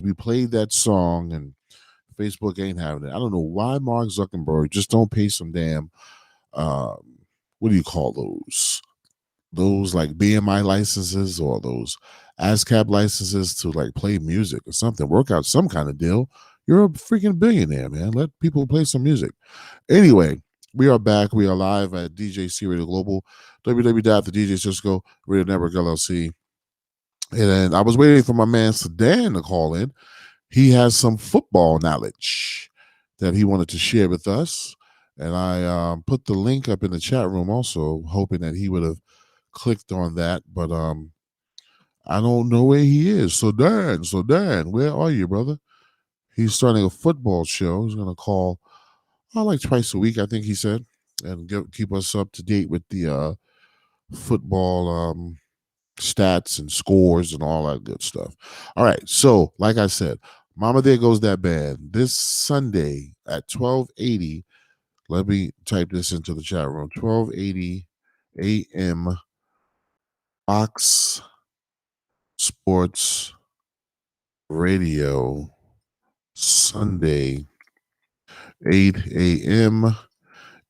We played that song, and Facebook ain't having it. I don't know why Mark Zuckerberg just don't pay some damn what do you call those? Those like BMI licenses or those ASCAP licenses to like play music or something. Work out some kind of deal. You're a freaking billionaire, man. Let people play some music. Anyway, we are back. We are live at DJC Radio Global, www.thedjcisco Radio Network LLC. And then I was waiting for my man Sedan to call in. He has some football knowledge that he wanted to share with us. And I put the link up in the chat room also, hoping that he would have clicked on that. But I don't know where he is. So Dan, where are you, brother? He's starting a football show. He's going to call like twice a week, I think he said, and keep us up to date with the football stats and scores and all that good stuff. All right. So, like I said, Mama There Goes That Band this Sunday at 12:80. Let me type this into the chat room. 12:80 a.m. Fox Sports Radio Sunday, 8 a.m.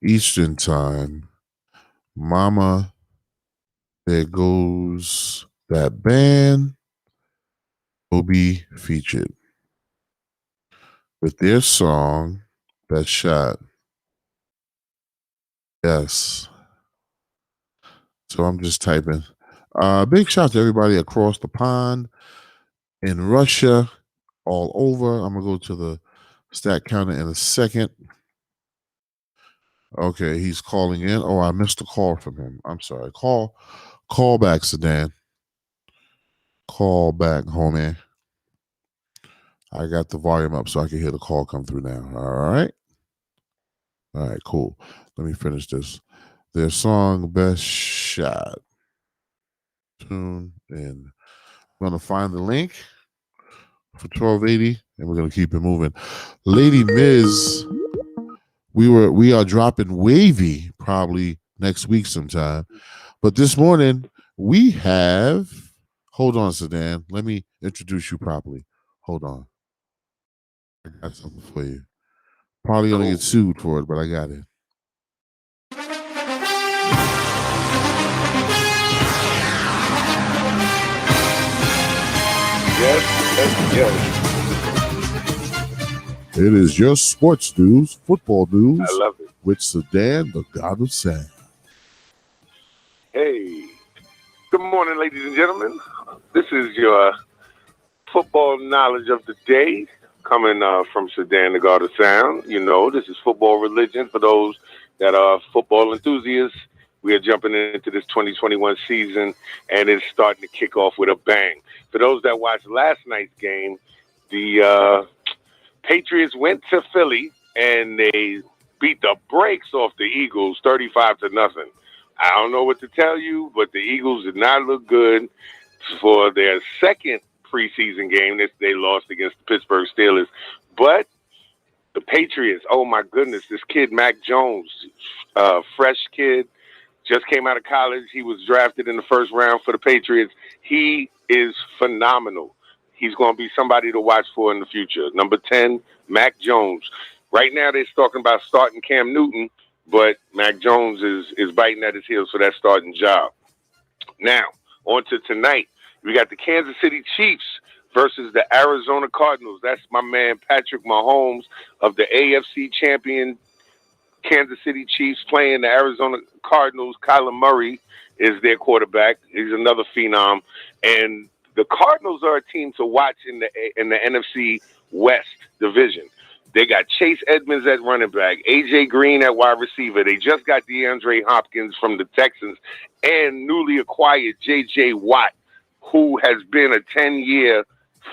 Eastern Time. Mama There Goes That Band will be featured with their song That Shot. Yes. So I'm just typing. Big shout to everybody across the pond, in Russia, all over. I'm going to go to the stat counter in a second. Okay, he's calling in. Oh, I missed a call from him. I'm sorry. Call back, Sedan. Call back, homie. I got the volume up so I can hear the call come through now. All right. All right, cool. Let me finish this. Their song, Best Shot. Tune in. I'm going to find the link for 1280, and we're going to keep it moving. Lady Miz, we are dropping Wavy probably next week sometime. But this morning, we have... Hold on, Sedan. Let me introduce you properly. Hold on. I got something for you. Probably going to get sued for it, but I got it. Yes. It is your sports news, football news. I love it. With Sedan, the God of Sound. Hey. Good morning, ladies and gentlemen. This is your football knowledge of the day coming from Sedan, the God of Sound. You know, this is football religion for those that are football enthusiasts. We are jumping into this 2021 season, and it's starting to kick off with a bang. For those that watched last night's game, the Patriots went to Philly, and they beat the brakes off the Eagles 35-0. I don't know what to tell you, but the Eagles did not look good for their second preseason game that they lost against the Pittsburgh Steelers. But the Patriots, oh my goodness, this kid, Mac Jones, fresh kid, just came out of college. He was drafted in the first round for the Patriots. He is phenomenal. He's going to be somebody to watch for in the future. Number 10, Mac Jones. Right now they're talking about starting Cam Newton, but Mac Jones is biting at his heels for that starting job. Now, on to tonight. We got the Kansas City Chiefs versus the Arizona Cardinals. That's my man Patrick Mahomes of the AFC champion Kansas City Chiefs playing the Arizona Cardinals. Kyler Murray is their quarterback. He's another phenom. And the Cardinals are a team to watch in the NFC West division. They got Chase Edmonds at running back, A.J. Green at wide receiver. They just got DeAndre Hopkins from the Texans and newly acquired J.J. Watt, who has been a 10-year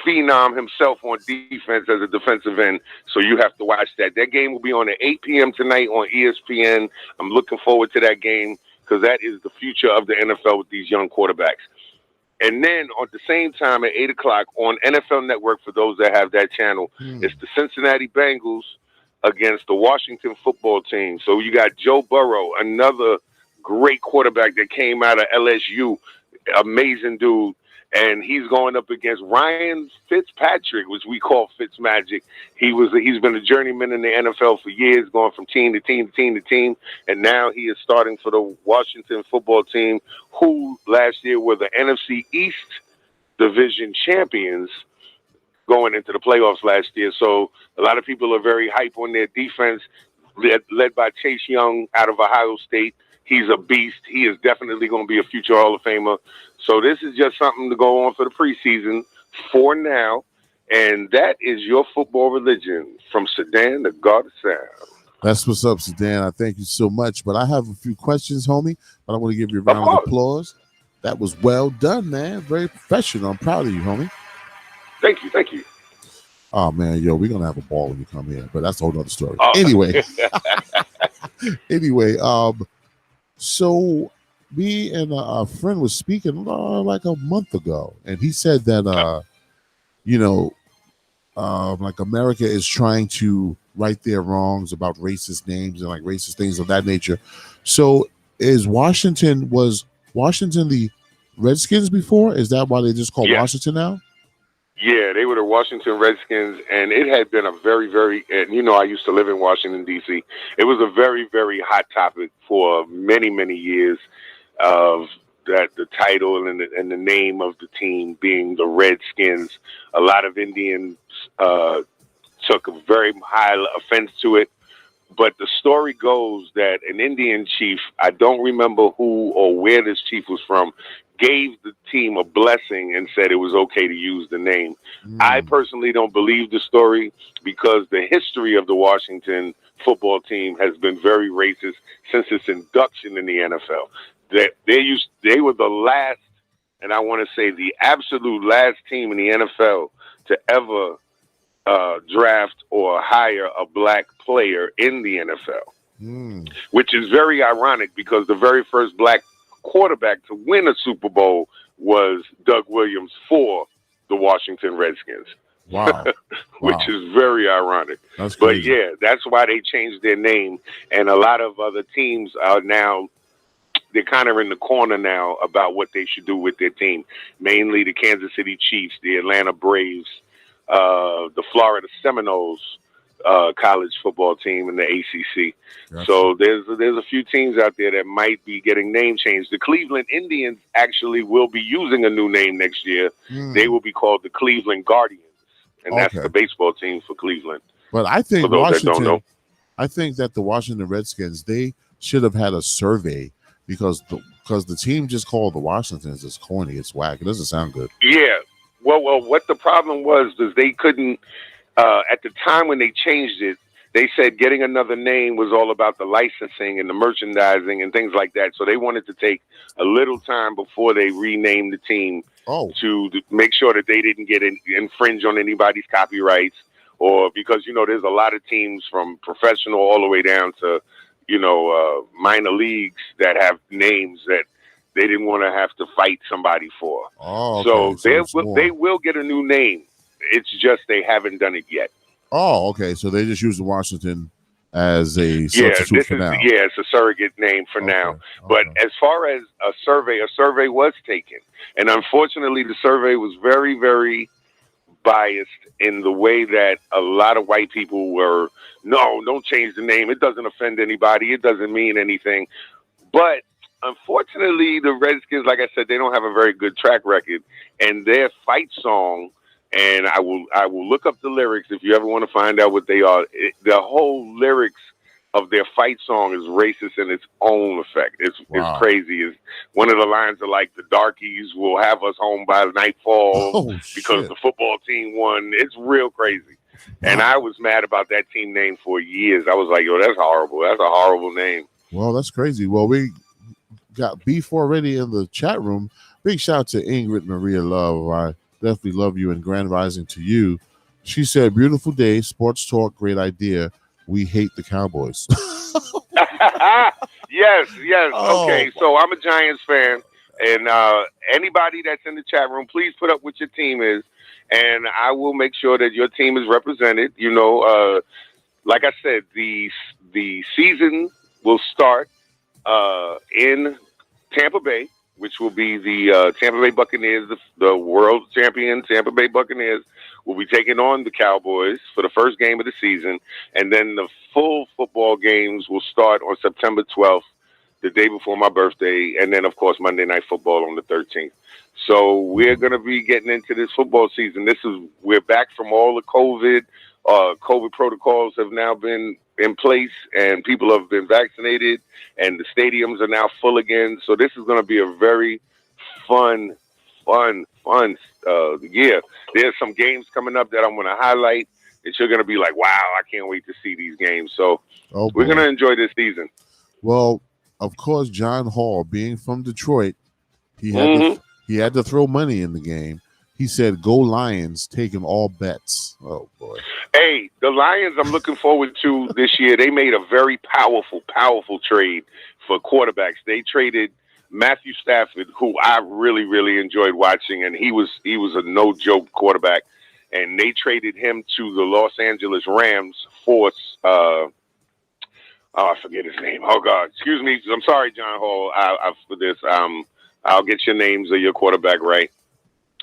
phenom himself on defense as a defensive end. So you have to watch that. That game will be on at 8 p.m. tonight on ESPN. I'm looking forward to that game because that is the future of the NFL with these young quarterbacks. And then at the same time at 8 o'clock on NFL Network, for those that have that channel, it's the Cincinnati Bengals against the Washington football team. So you got Joe Burrow, another great quarterback that came out of LSU, amazing dude. and he's going up against Ryan Fitzpatrick, which we call Fitzmagic. He's been a journeyman in the NFL for years, going from team to team to team to team, and now he is starting for the Washington football team, who last year were the NFC East Division champions going into the playoffs last year. So a lot of people are very hype on their defense, led by Chase Young out of Ohio State. He's a beast. He is definitely going to be a future Hall of Famer. So this is just something to go on for the preseason for now. And that is your football religion from Sedan to Garda Sound. That's what's up, Sedan. I thank you so much. But I have a few questions, homie. But I want to give you a round of applause. That was well done, man. Very professional. I'm proud of you, homie. Thank you. Thank you. Oh, man, yo, we're going to have a ball when you come here. But that's a whole other story. Anyway. So me and a friend was speaking like a month ago, and he said that like America is trying to right their wrongs about racist names and like racist things of that nature. So was Washington the Redskins before? Is that why they just call Washington now? Yeah, they were the Washington Redskins, and it had been a very, very, and I used to live in Washington, D.C. It was a very, very hot topic for many, many years of that the title and the name of the team being the Redskins. A lot of Indians took a very high offense to it. But the story goes that an Indian chief, I don't remember who or where this chief was from, gave the team a blessing and said it was okay to use the name. I personally don't believe the story because the history of the Washington football team has been very racist since its induction in the NFL. They were the last, and I want to say the absolute last team in the NFL to ever draft or hire a black player in the NFL, which is very ironic because the very first black quarterback to win a Super Bowl was Doug Williams for the Washington Redskins. Wow. Which is very ironic. But yeah, that's why they changed their name. And a lot of other teams are now, they're kind of in the corner now about what they should do with their team. Mainly the Kansas City Chiefs, the Atlanta Braves, the Florida Seminoles college football team in the ACC. Gotcha. So there's a few teams out there that might be getting name changed. The Cleveland Indians actually will be using a new name next year. They will be called the Cleveland Guardians, and that's the baseball team for Cleveland. But I think I think that the Washington Redskins, they should have had a survey because the team just called the Washingtons is corny. It's whack. It doesn't sound good. Yeah. Well, what the problem was they couldn't, at the time when they changed it, they said getting another name was all about the licensing and the merchandising and things like that. So they wanted to take a little time before they renamed the team to make sure that they didn't infringe on anybody's copyrights, or because, there's a lot of teams from professional all the way down to, minor leagues that have names that they didn't want to have to fight somebody for. So they will get a new name. It's just they haven't done it yet. Oh, okay. So they just use the Washington as a substitute for now. Yeah, it's a surrogate name for now. But as far as a survey was taken. And unfortunately, the survey was very, very biased in the way that a lot of white people were, no, don't change the name. It doesn't offend anybody. It doesn't mean anything. But unfortunately, the Redskins, like I said, they don't have a very good track record. And their fight song, and I will look up the lyrics if you ever want to find out what they are. The whole lyrics of their fight song is racist in its own effect. It's crazy. It's one of the lines are like, the darkies will have us home by nightfall because the football team won. It's real crazy. And I was mad about that team name for years. I was like, yo, that's horrible. That's a horrible name. Well, that's crazy. Well, we got beef already in the chat room. Big shout out to Ingrid Maria Love. I definitely love you, and Grand Rising to you. She said, beautiful day, sports talk, great idea. We hate the Cowboys. Yes. Okay, so I'm a Giants fan, and anybody that's in the chat room, please put up what your team is, and I will make sure that your team is represented. Like I said, the season will start in Tampa Bay. which will be the Tampa Bay Buccaneers, the world champion Tampa Bay Buccaneers, will be taking on the Cowboys for the first game of the season. And then the full football games will start on September 12th, the day before my birthday. And then, of course, Monday Night Football on the 13th. So we're going to be getting into this football season. We're back from all the COVID. COVID protocols have now been in place, and people have been vaccinated, and the stadiums are now full again. So this is going to be a very fun year. There's some games coming up that I'm going to highlight that you're going to be like, wow, I can't wait to see these games. So we're going to enjoy this season. Well, of course, John Hall, being from Detroit, he had to throw money in the game. He said, "Go Lions, taking all bets." Oh boy! Hey, the Lions, I'm looking forward to this year. They made a very powerful trade for quarterbacks. They traded Matthew Stafford, who I really enjoyed watching, and he was a no joke quarterback. And they traded him to the Los Angeles Rams for I forget his name. Oh God, excuse me. I'm sorry, John Hall. For this, I'll get your names of your quarterback right.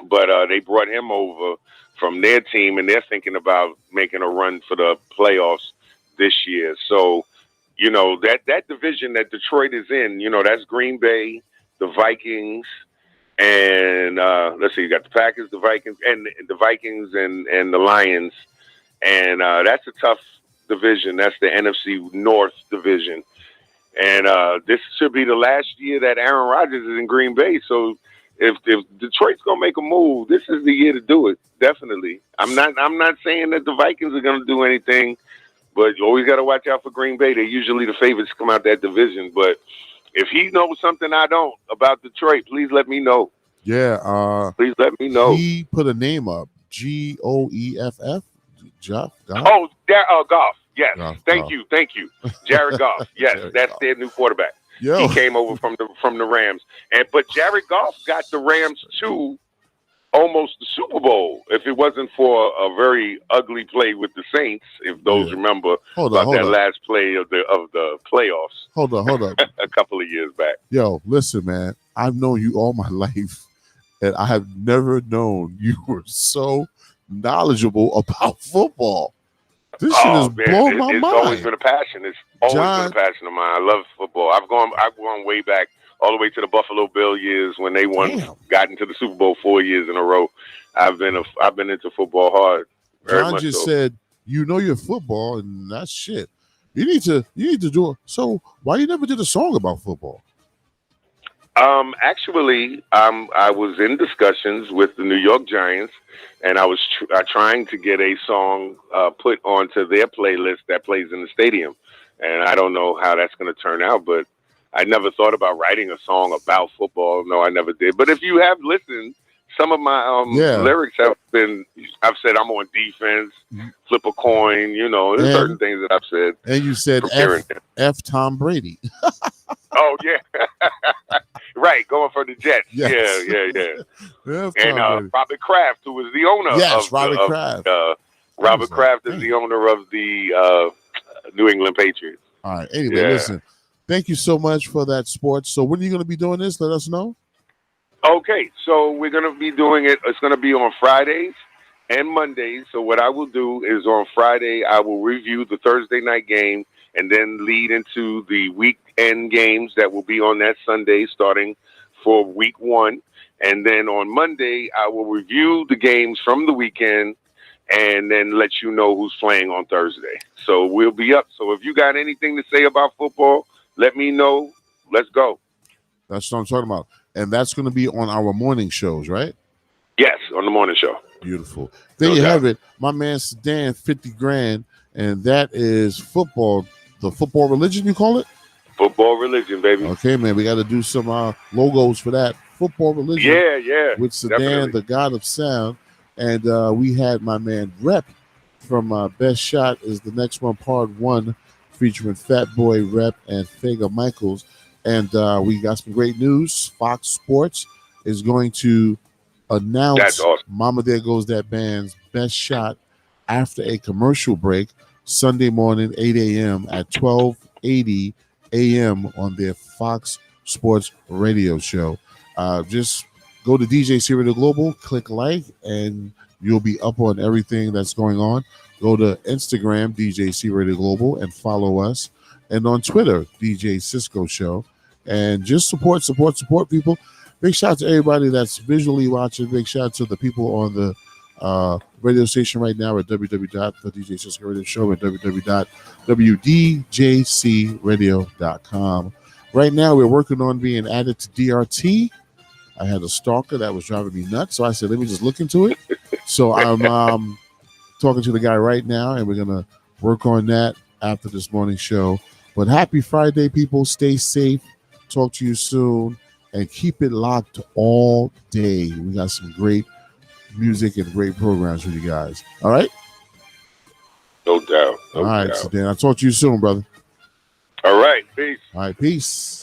But they brought him over from their team, and they're thinking about making a run for the playoffs this year. So, you know, that division that Detroit is in, you know, that's Green Bay, the Vikings, and let's see, you got the Packers, the Vikings, and the Lions, and that's a tough division. That's the NFC North division, and this should be the last year that Aaron Rodgers is in Green Bay. So if Detroit's gonna make a move, this is the year to do it. Definitely. I'm not saying that the Vikings are gonna do anything, but you always got to watch out for Green Bay. They're usually the favorites to come out that division. But if he knows something I don't about Detroit, please let me know. Yeah. Please let me know. He put a name up. Goeff. Goff. Oh, Goff. Yes. Thank you. Jared Goff. Yes, that's their new quarterback. He came over from the Rams, but Jared Goff got the Rams to almost the Super Bowl. If it wasn't for a very ugly play with the Saints, if those remember that last play of the playoffs. Hold on. A couple of years back. Yo, listen, man. I've known you all my life, and I have never known you were so knowledgeable about football. This shit is blowing my mind. It's always been a passion. It's always been a passion of mine. I love football. I've gone way back, all the way to the Buffalo Bill years when they got into the Super Bowl 4 years in a row. I've been into football hard. John just said, you know your football, and that's shit. You need to do it. So why you never did a song about football? Actually, I was in discussions with the New York Giants, and I was trying to get a song put onto their playlist that plays in the stadium. And I don't know how that's going to turn out, but I never thought about writing a song about football. No, I never did. But if you have listened, some of my lyrics have been, I've said I'm on defense, flip a coin, you know, there's certain things that I've said. And you said F Tom Brady. Oh, yeah. Right, going for the Jets. Yes. Yeah. And Robert Kraft, who was the owner of Robert Kraft. Robert Kraft is the owner of the New England Patriots. All right. Anyway, listen, thank you so much for that sports. So when are you going to be doing this? Let us know. Okay, so we're going to be doing it. It's going to be on Fridays and Mondays. So what I will do is on Friday, I will review the Thursday night game and then lead into the weekend games that will be on that Sunday starting for week 1. And then on Monday, I will review the games from the weekend and then let you know who's playing on Thursday. So we'll be up. So if you got anything to say about football, let me know. Let's go. That's what I'm talking about. And that's going to be on our morning shows, right? Yes, on the morning show. Beautiful. There you have it. My man Sedan, 50 grand. And that is football. The football religion, you call it? Football religion, baby. Okay, man. We got to do some logos for that. Football religion. Yeah. With Sedan, definitely. The God of Sound. And we had my man Rep from Best Shot is the next one, part 1, featuring Fat Boy Rep and Fega Michaels. And we got some great news. Fox Sports is going to announce That's awesome. Mama There Goes That Band's Best Shot after a commercial break Sunday morning, 8 a.m. at 12:80 a.m. on their Fox Sports radio show. Just go to DJC Radio Global, click like, and you'll be up on everything that's going on. Go to Instagram, DJC Radio Global, and follow us. And on Twitter, DJ Cisco Show. And just support people. Big shout out to everybody that's visually watching. Big shout out to the people on the radio station right now at www.thedjcisco.show and www.wdjcradio.com. Right now, we're working on being added to DRT. I had a stalker that was driving me nuts, so I said, let me just look into it. So I'm talking to the guy right now, and we're going to work on that after this morning show. But happy Friday, people. Stay safe. Talk to you soon. And keep it locked all day. We got some great music and great programs for you guys. All right? No doubt. All right, so Dan, I'll talk to you soon, brother. All right. Peace. All right, peace.